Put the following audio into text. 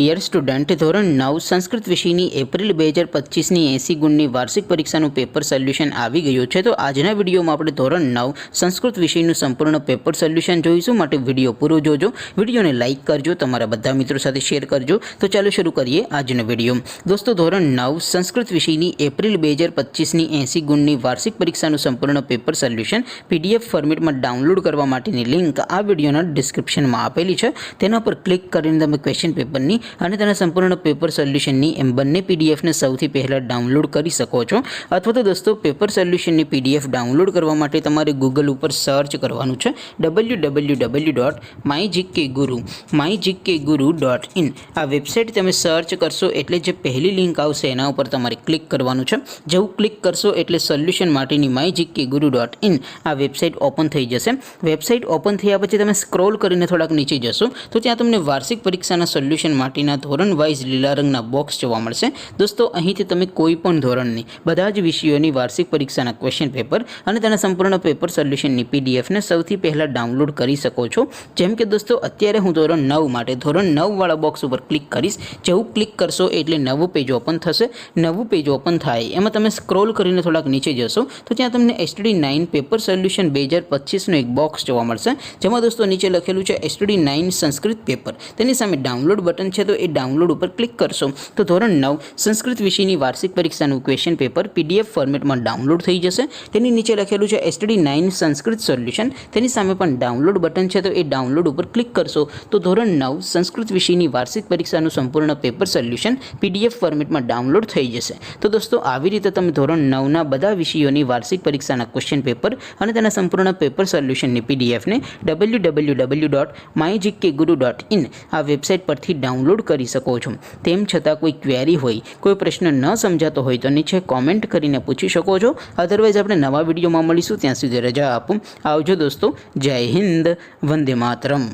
Dear student, ધોરણ 9 સંસ્કૃત વિષયની April 2025ની 80 ગુણની વાર્ષિક પરીક્ષાનું પેપર સોલ્યુશન આવી ગયું છે। તો આજના વિડીયોમાં આપણે ધોરણ 9 સંસ્કૃત વિષયનું સંપૂર્ણ પેપર સોલ્યુશન જોઈશું। માટે વિડીયો પૂરો જોજો, વિડીયોને લાઇક કરજો, તમારા બધા મિત્રો સાથે શેર કરજો। તો ચાલો શરૂ કરીએ આજનો વિડીયો। દોસ્તો, ધોરણ 9 સંસ્કૃત વિષયની એપ્રિલ 2025ની 80 ગુણની વાર્ષિક પરીક્ષાનું સંપૂર્ણ પેપર સોલ્યુશન PDF ફોર્મેટમાં ડાઉનલોડ કરવા માટેની લિંક આ વિડીયોના ડિસ્ક્રિપ્શનમાં આપેલી છે। તેના પર ક્લિક કરીને તમે ક્વેશ્ચન પેપરની અને તેના સંપૂર્ણ પેપર સોલ્યુશનની એમ બંને પીડીએફને સૌથી પહેલાં ડાઉનલોડ કરી શકો છો। અથવા તો દોસ્તો, પેપર સોલ્યુશનની PDF ડાઉનલોડ કરવા માટે તમારે ગૂગલ ઉપર સર્ચ કરવાનું છે www.mygkguru.in। આ વેબસાઇટ તમે સર્ચ કરશો એટલે જે પહેલી લિંક આવશે એના ઉપર તમારે ક્લિક કરવાનું છે। જેવું ક્લિક કરશો એટલે સોલ્યુશન માટેની mygkguru.in આ વેબસાઇટ ઓપન થઈ જશે। વેબસાઇટ ઓપન થયા પછી તમે સ્ક્રોલ કરીને થોડાક નીચે જશો તો ત્યાં તમને વાર્ષિક પરીક્ષાના સોલ્યુશન માટેના ધોરણ વાઇઝ લીલા રંગના બોક્સ જોવા મળશે। દોસ્તો, અહીંથી તમે કોઈ પણ ધોરણની બધા જ વિષયોની વાર્ષિક પરીક્ષાના ક્વેશ્ચન પેપર અને તેના સંપૂર્ણ પેપર સોલ્યુશનની પીડીએફને સૌથી પહેલાં ડાઉનલોડ કરી શકો છો। જેમ કે દોસ્તો, અત્યારે હું ધોરણ 9 માટે ધોરણ 9 વાળા બોક્સ ઉપર ક્લિક કરીશ। જેવું ક્લિક કરશો એટલે નવું પેજ ઓપન થશે। નવું પેજ ઓપન થાય એમાં તમે સ્ક્રોલ કરીને થોડાક નીચે જશો તો ત્યાં તમને STD9 પેપર સોલ્યુશન 2025નું એક બોક્સ જોવા મળશે। જેમાં દોસ્તો નીચે લખેલું છે STD9 સંસ્કૃત પેપર। તેની સામે ડાઉનલોડ બટન છે, તો એ ડાઉનલોડ ઉપર ક્લિક કરશો તો ધોરણ 9 સંસ્કૃત વિષયની વાર્ષિક પરીક્ષાનું ક્વેશ્ચન પેપર PDF ફોર્મેટમાં ડાઉનલોડ થઈ જશે। તેની નીચે લખેલું છે STD9 સંસ્કૃત સોલ્યુશન। તેની સામે પણ ડાઉનલોડ બટન છે, તો એ ડાઉનલોડ ઉપર ક્લિક કરશો તો ધોરણ 9 સંસ્કૃત વિષયની વાર્ષિક પરીક્ષાનું સંપૂર્ણ પેપર સોલ્યુશન PDF ફોર્મેટમાં ડાઉનલોડ થઈ જશે। તો દોસ્તો, આવી રીતે તમે ધોરણ 9ના બધા વિષયોની વાર્ષિક પરીક્ષાના ક્વેશ્ચન પેપર અને તેના સંપૂર્ણ પેપર સોલ્યુશનની PDFને www.mygkguru.in આ વેબસાઇટ પરથી ડાઉનલોડ કરી શકો છો। તેમ છતાં કોઈ ક્વેરી હોય, કોઈ પ્રશ્ન ન સમજાતો હોય તો નીચે કોમેન્ટ કરીને પૂછી શકો છો। અધરવાઇઝ આપણે નવા વિડીયોમાં મળીશું, ત્યાં સુધી રજા આપો। આવજો દોસ્તો, જય હિન્દ, વંદે માતરમ।